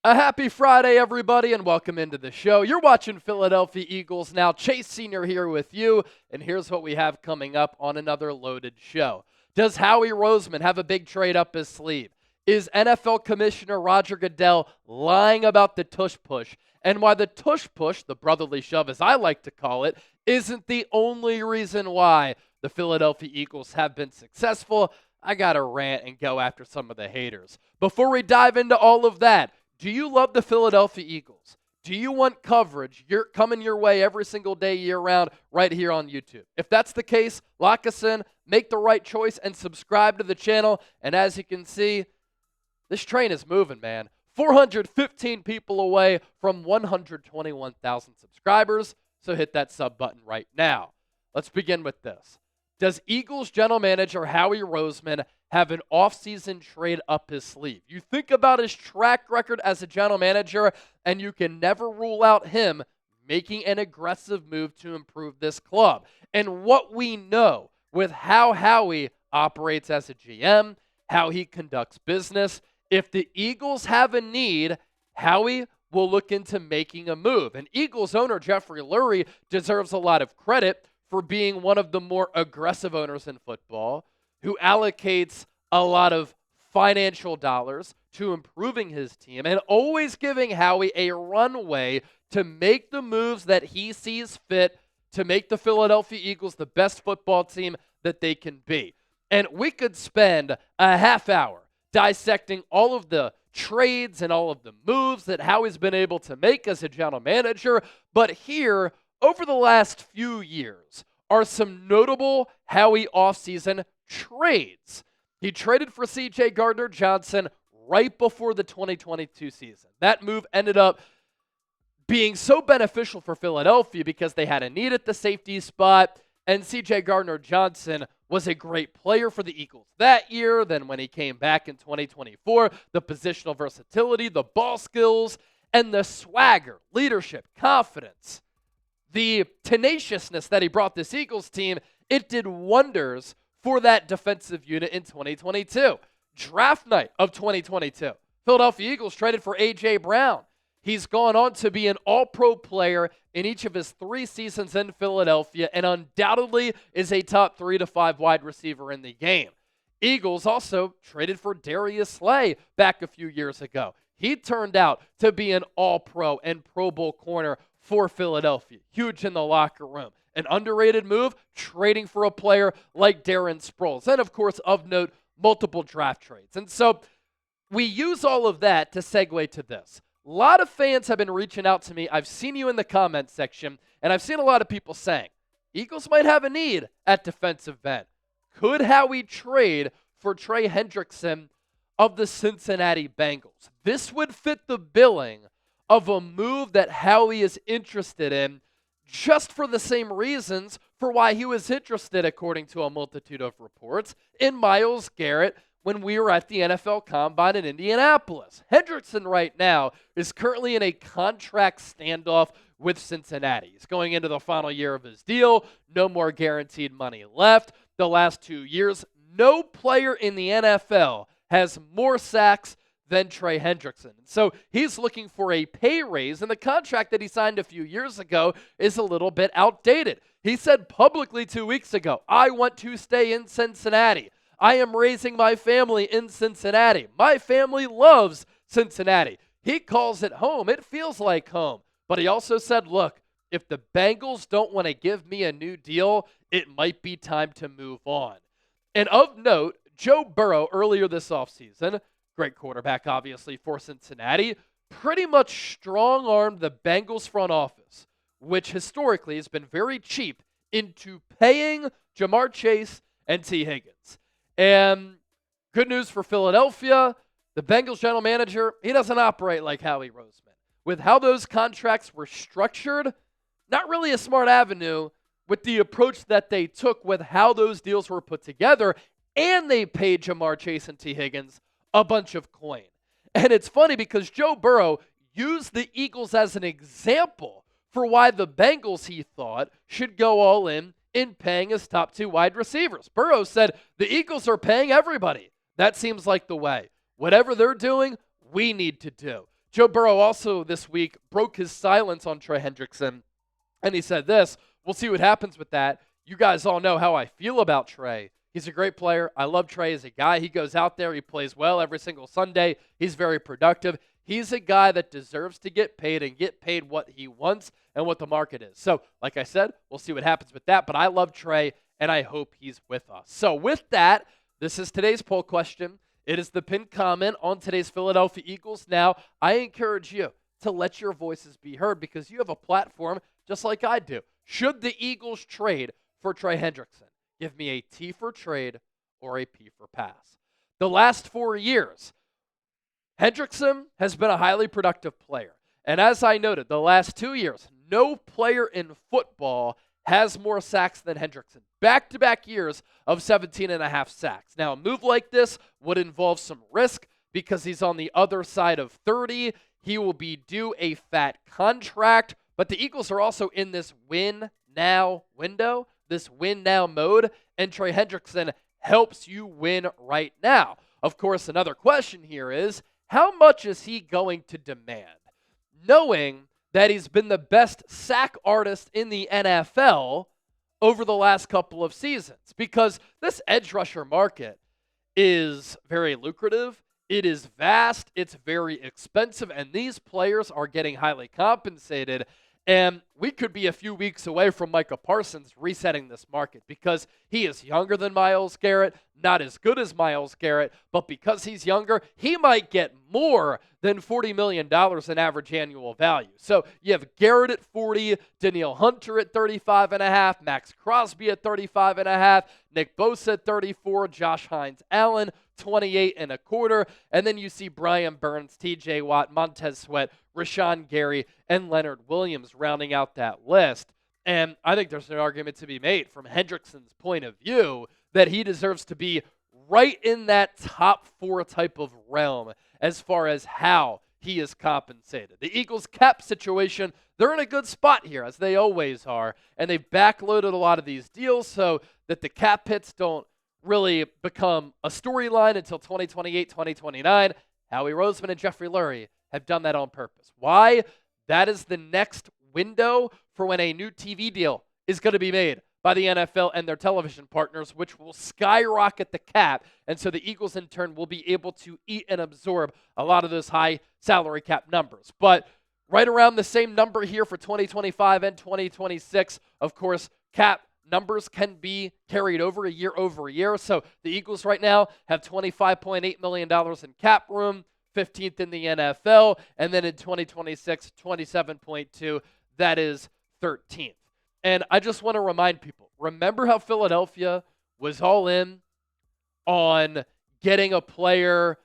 A happy Friday, everybody, and welcome into the show. You're watching Philadelphia Eagles Now. Chase Sr. here with you, and here's what we have coming up on another loaded show. Does Howie Roseman have a big trade up his sleeve? Is NFL Commissioner Roger Goodell lying about the Tush Push? And why the Tush Push, the brotherly shove as I like to call it, isn't the only reason why the Philadelphia Eagles have been successful? I got to rant and go after some of the haters. Before we dive into all of that, do you love the Philadelphia Eagles? Do you want coverage coming your way every single day year-round right here on YouTube? If that's the case, lock us in, make the right choice, and subscribe to the channel. And as you can see, this train is moving, man. 415 people away from 121,000 subscribers, so hit that sub button right now. Let's begin with this. Does Eagles general manager Howie Roseman have an offseason trade up his sleeve? You think about his track record as a general manager, and you can never rule out him making an aggressive move to improve this club. And what we know with how Howie operates as a GM, how he conducts business, if the Eagles have a need, Howie will look into making a move. And Eagles owner Jeffrey Lurie deserves a lot of credit for being one of the more aggressive owners in football, who allocates a lot of financial dollars to improving his team and always giving Howie a runway to make the moves that he sees fit to make the Philadelphia Eagles the best football team that they can be. And we could spend a half hour dissecting all of the trades and all of the moves that Howie's been able to make as a general manager, but here, over the last few years, are some notable Howie offseason trades. He traded for CJ Gardner-Johnson right before the 2022 season. That move ended up being so beneficial for Philadelphia because they had a need at the safety spot, and CJ Gardner-Johnson was a great player for the Eagles that year. Then when he came back in 2024, the positional versatility, the ball skills, and the swagger, leadership, confidence, the tenaciousness that he brought this Eagles team, it did wonders for that defensive unit in 2022. Draft night of 2022, Philadelphia Eagles traded for A.J. Brown. He's gone on to be an All-Pro player in each of his 3 seasons in Philadelphia and undoubtedly is a top 3 to 5 wide receiver in the game. Eagles also traded for Darius back a few years ago. He turned out to be an All-Pro and Pro Bowl corner for Philadelphia. Huge in the locker room. An underrated move, trading for a player like Darren Sproles. And, of course, of note, multiple draft trades. And so we use all of that to segue to this. A lot of fans have been reaching out to me. I've seen you in the comment section, and I've seen a lot of people saying, Eagles might have a need at defensive end. Could Howie trade for Trey Hendrickson of the Cincinnati Bengals? This would fit the billing of a move that Howie is interested in, just for the same reasons for why he was interested, according to a multitude of reports, in Myles Garrett when we were at the NFL Combine in Indianapolis. Hendrickson right now is currently in a contract standoff with Cincinnati. He's going into the final year of his deal. No more guaranteed money left. The last 2 years, no player in the NFL has more sacks than Trey Hendrickson. So he's looking for a pay raise, and the contract that he signed a few years ago is a little bit outdated. He said publicly 2 weeks ago, I want to stay in Cincinnati. I am raising my family in Cincinnati. My family loves Cincinnati. He calls it home. It feels like home. But he also said, look, if the Bengals don't want to give me a new deal, it might be time to move on. And of note, Joe Burrow earlier this offseason, great quarterback obviously for Cincinnati, pretty much strong-armed the Bengals front office, which historically has been very cheap, into paying Jamar Chase and T. Higgins. And good news for Philadelphia, the Bengals general manager, he doesn't operate like Howie Roseman. With how those contracts were structured, not really a smart avenue with the approach that they took with how those deals were put together, and they paid Jamar Chase and T. Higgins a bunch of coin. And it's funny because Joe Burrow used the Eagles as an example for why the Bengals, he thought, should go all in paying his top 2 wide receivers. Burrow said, the Eagles are paying everybody. That seems like the way. Whatever they're doing, we need to do. Joe Burrow also this week broke his silence on Trey Hendrickson, and he said this: we'll see what happens with that. You guys all know how I feel about Trey. He's a great player. I love Trey as a guy. He goes out there. He plays well every single Sunday. He's very productive. He's a guy that deserves to get paid and get paid what he wants and what the market is. So, like I said, we'll see what happens with that. But I love Trey, and I hope he's with us. So, with that, this is today's poll question. It is the pinned comment on today's Philadelphia Eagles. Now, I encourage you to let your voices be heard because you have a platform just like I do. Should the Eagles trade for Trey Hendrickson? Give me a T for trade or a P for pass. The last 4 years, Hendrickson has been a highly productive player. And as I noted, the last 2 years, no player in football has more sacks than Hendrickson. Back-to-back years of 17.5 sacks. Now, a move like this would involve some risk because he's on the other side of 30. He will be due a fat contract. But the Eagles are also in this win-now window, this win-now mode, and Trey Hendrickson helps you win right now. Of course, another question here is, how much is he going to demand? Knowing that he's been the best sack artist in the NFL over the last couple of seasons, because this edge rusher market is very lucrative, it is vast, it's very expensive, and these players are getting highly compensated. And we could be a few weeks away from Micah Parsons resetting this market because he is younger than Myles Garrett, not as good as Myles Garrett, but because he's younger, he might get more than $40 million in average annual value. So you have Garrett at 40, Danielle Hunter at 35.5, Max Crosby at 35.5, Nick Bosa at 34, Josh Hines-Allen 28.25, and then you see Brian Burns, TJ Watt, Montez Sweat, Rashawn Gary, and Leonard Williams rounding out that list. And I think there's an argument to be made from Hendrickson's point of view that he deserves to be right in that top 4 type of realm as far as how he is compensated. The Eagles' cap situation, they're in a good spot here, as they always are, and they've backloaded a lot of these deals so that the cap hits don't really become a storyline until 2028, 2029. Howie Roseman and Jeffrey Lurie have done that on purpose. Why? That is the next window for when a new TV deal is going to be made by the NFL and their television partners, which will skyrocket the cap. And so the Eagles, in turn, will be able to eat and absorb a lot of those high salary cap numbers. But right around the same number here for 2025 and 2026, of course, cap numbers can be carried over year. So the Eagles right now have $25.8 million in cap room, 15th in the NFL, and then in 2026, 27.2, that is 13th. And I just want to remind people, remember how Philadelphia was all in on getting a player,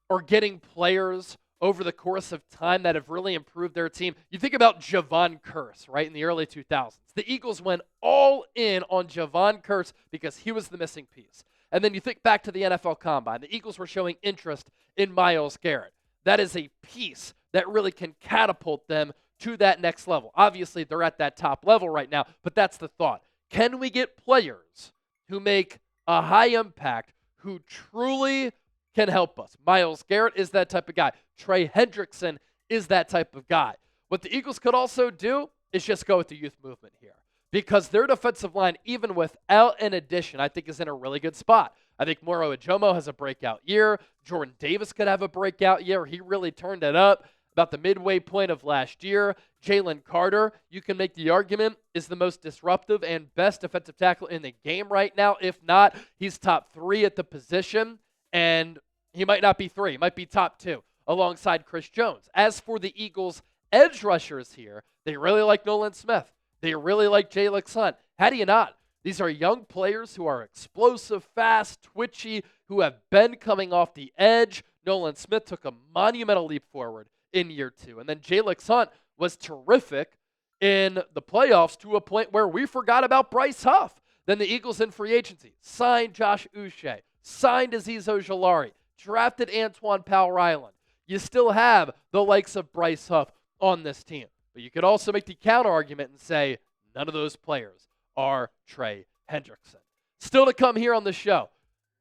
or getting players over the course of time that have really improved their team. You think about Javon Curse, right, in the early 2000s. The Eagles went all in on Javon Curse because he was the missing piece. And then you think back to the NFL Combine. The Eagles were showing interest in Myles Garrett. That is a piece that really can catapult them to that next level. Obviously, they're at that top level right now, but that's the thought. Can we get players who make a high impact, who truly can help us? Myles Garrett is that type of guy. Trey Hendrickson is that type of guy. What the Eagles could also do is just go with the youth movement here, because their defensive line, even without an addition, I think is in a really good spot. I think Moro Ajomo has a breakout year. Jordan Davis could have a breakout year. He really turned it up about the midway point of last year. Jalen Carter, you can make the argument, is the most disruptive and best defensive tackle in the game right now. If not, he's top 3 at the position, and he might not be 3. He might be top 2 alongside Chris Jones. As for the Eagles' edge rushers here, they really like Nolan Smith. They really like Jalen Hunt. How do you not? These are young players who are explosive, fast, twitchy, who have been coming off the edge. Nolan Smith took a monumental leap forward in year 2. And then Jalen Hunt was terrific in the playoffs to a point where we forgot about Bryce Huff. Then the Eagles in free agency signed Josh Uche, signed Azeez Ojulari, drafted Antoine Powell-Ryland. You still have the likes of Bryce Huff on this team. But you could also make the counter argument and say none of those players are Trey Hendrickson. Still to come here on the show,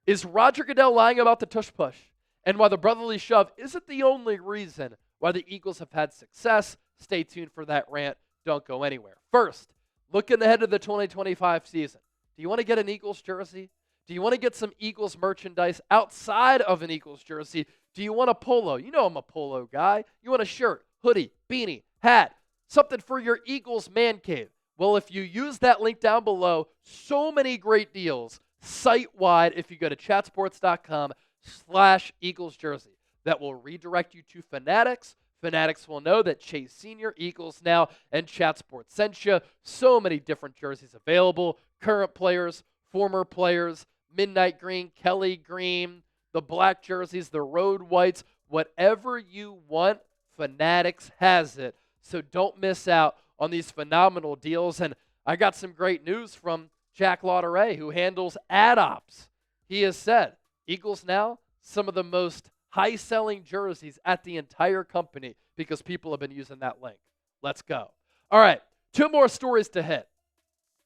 is Roger Goodell lying about the tush push? And while the brotherly shove isn't the only reason why the Eagles have had success, stay tuned for that rant. Don't go anywhere. First, looking ahead to the 2025 season. Do you want to get an Eagles jersey? Do you want to get some Eagles merchandise outside of an Eagles jersey? Do you want a polo? You know I'm a polo guy. You want a shirt, hoodie, beanie, hat, something for your Eagles man cave. Well, if you use that link down below, so many great deals site-wide if you go to chatsports.com/Eagles jersey. That will redirect you to Fanatics. Fanatics will know that Chase Sr., Eagles Now, and Chat Sports sent you. So many different jerseys available. Current players, former players, midnight green, Kelly green, the black jerseys, the road whites, whatever you want, Fanatics has it. So don't miss out on these phenomenal deals. And I got some great news from Jack Lauderay, who handles ad ops. He has said, Eagles Now, some of the most high-selling jerseys at the entire company because people have been using that link. Let's go. All right, 2 more stories to hit.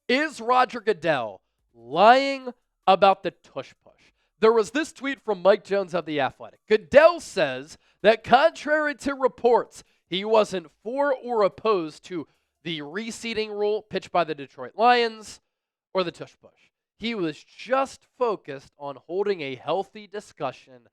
Is Roger Goodell lying about the Tush Push? There was this tweet from Mike Jones of The Athletic. Goodell says that contrary to reports, he wasn't for or opposed to the reseeding rule pitched by the Detroit Lions or the Tush Push. He was just focused on holding a healthy discussion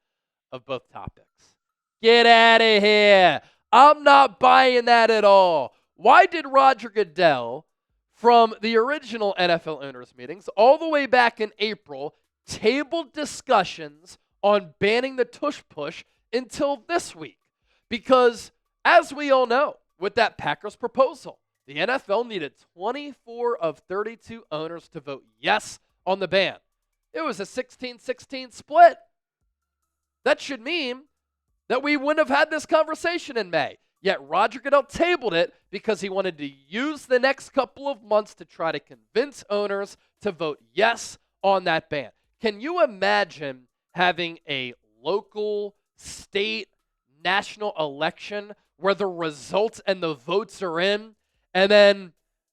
of both topics. Get out of here. I'm not buying that at all. Why did Roger Goodell, from the original NFL owners meetings all the way back in April, table discussions on banning the Tush Push until this week? Because, as we all know, with that Packers proposal, the NFL needed 24 of 32 owners to vote yes on the ban. It was a 16-16 split. That should mean that we wouldn't have had this conversation in May. Yet Roger Goodell tabled it because he wanted to use the next couple of months to try to convince owners to vote yes on that ban. Can you imagine having a local, state, national election where the results and the votes are in, and then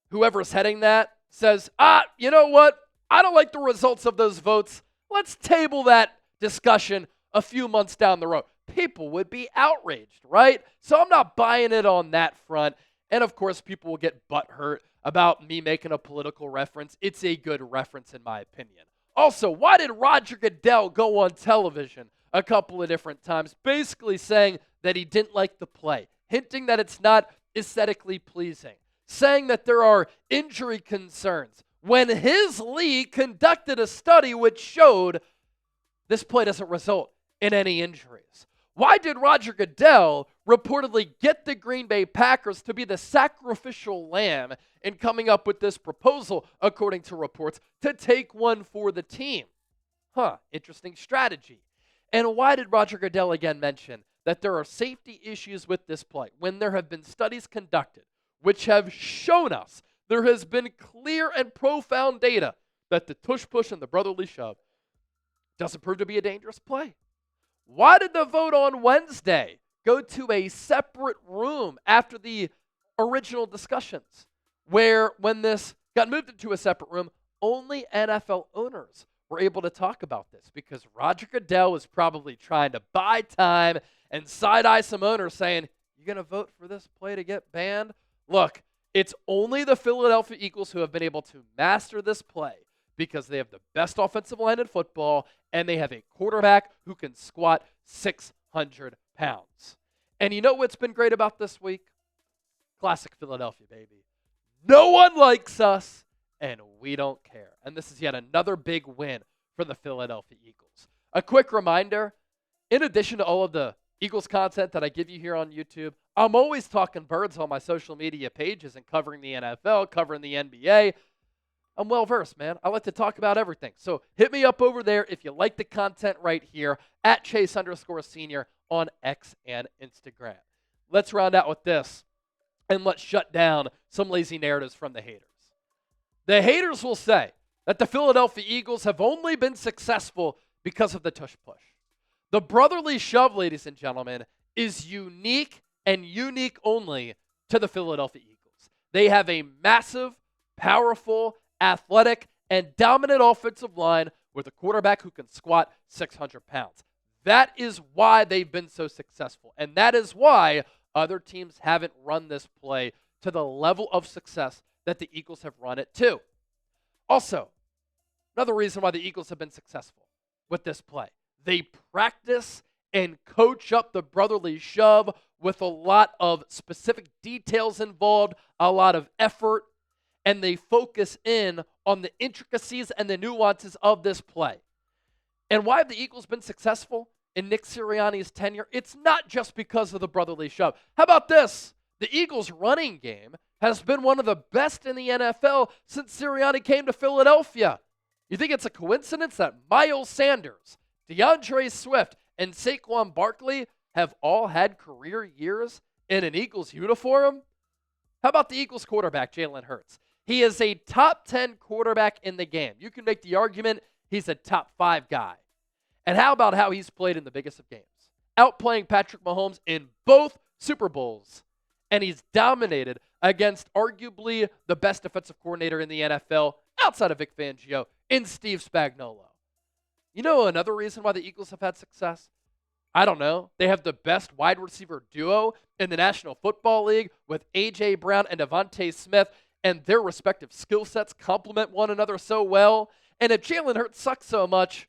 whoever's heading that says, you know what? I don't like the results of those votes. Let's table that discussion a few months down the road. People would be outraged, right? So I'm not buying it on that front. And of course, people will get butthurt about me making a political reference. It's a good reference in my opinion. Also, why did Roger Goodell go on television a couple of different times, basically saying that he didn't like the play, hinting that it's not aesthetically pleasing, saying that there are injury concerns, when his league conducted a study which showed this play doesn't result in any injuries? Why did Roger Goodell reportedly get the Green Bay Packers to be the sacrificial lamb in coming up with this proposal, according to reports, to take one for the team? Interesting strategy. And why did Roger Goodell again mention that there are safety issues with this play when there have been studies conducted which have shown us there has been clear and profound data that the Tush Push and the brotherly shove doesn't prove to be a dangerous play? Why did the vote on Wednesday go to a separate room after the original discussions, where when this got moved into a separate room, only NFL owners were able to talk about this? Because Roger Goodell was probably trying to buy time and side-eye some owners saying, you going to vote for this play to get banned? Look, it's only the Philadelphia Eagles who have been able to master this play because they have the best offensive line in football and they have a quarterback who can squat 600 pounds. And you know what's been great about this week? Classic Philadelphia, baby. No one likes us, and we don't care. And this is yet another big win for the Philadelphia Eagles. A quick reminder, in addition to all of the Eagles content that I give you here on YouTube, I'm always talking birds on my social media pages and covering the NFL, covering the NBA. I'm well-versed, man. I like to talk about everything. So hit me up over there if you like the content right here at Chase_Senior on X and Instagram. Let's round out with this, and let's shut down some lazy narratives from the haters. The haters will say that the Philadelphia Eagles have only been successful because of the Tush Push. The brotherly shove, ladies and gentlemen, is unique and unique only to the Philadelphia Eagles. They have a massive, powerful, athletic, and dominant offensive line with a quarterback who can squat 600 pounds. That is why they've been so successful. And that is why other teams haven't run this play to the level of success that the Eagles have run it to. Also, another reason why the Eagles have been successful with this play. They practice and coach up the brotherly shove with a lot of specific details involved, a lot of effort, and they focus in on the intricacies and the nuances of this play. And why have the Eagles been successful in Nick Sirianni's tenure? It's not just because of the brotherly shove. How about this? The Eagles' running game has been one of the best in the NFL since Sirianni came to Philadelphia. You think it's a coincidence that Miles Sanders, DeAndre Swift, and Saquon Barkley have all had career years in an Eagles uniform? How about the Eagles quarterback, Jalen Hurts? He is a top 10 quarterback in the game. You can make the argument he's a top 5 guy. And how about how he's played in the biggest of games? Outplaying Patrick Mahomes in both Super Bowls. And he's dominated against arguably the best defensive coordinator in the NFL, outside of Vic Fangio, in Steve Spagnuolo. You know another reason why the Eagles have had success? I don't know. They have the best wide receiver duo in the National Football League with A.J. Brown and Devontae Smith, and their respective skill sets complement one another so well. And if Jalen Hurts sucks so much,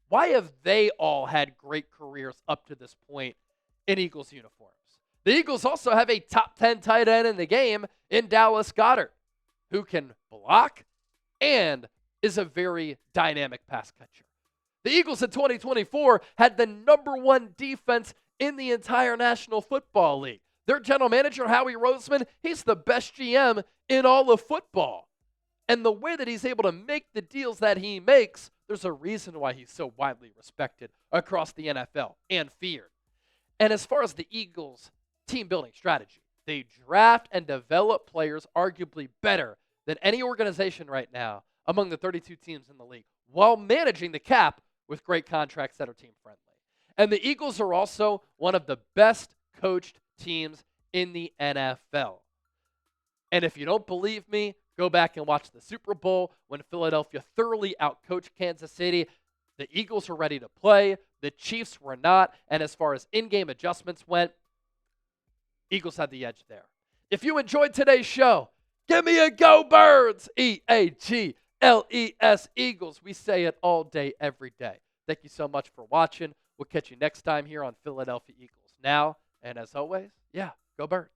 why have they all had great careers up to this point in Eagles uniforms? The Eagles also have a top 10 tight end in the game in Dallas Goedert, who can block and is a very dynamic pass catcher. The Eagles in 2024 had the number 1 defense in the entire National Football League. Their general manager, Howie Roseman, he's the best GM in all of football. And the way that he's able to make the deals that he makes, there's a reason why he's so widely respected across the NFL and feared. And as far as the Eagles' team-building strategy, they draft and develop players arguably better than any organization right now among the 32 teams in the league, while managing the cap with great contracts that are team-friendly. And the Eagles are also one of the best coached teams in the NFL. And if you don't believe me, go back and watch the Super Bowl when Philadelphia thoroughly outcoached Kansas City. The Eagles were ready to play. The Chiefs were not. And as far as in-game adjustments went, Eagles had the edge there. If you enjoyed today's show, give me a Go Birds! EAGLES, Eagles. We say it all day, every day. Thank you so much for watching. We'll catch you next time here on Philadelphia Eagles Now. And as always, yeah, Go Birds.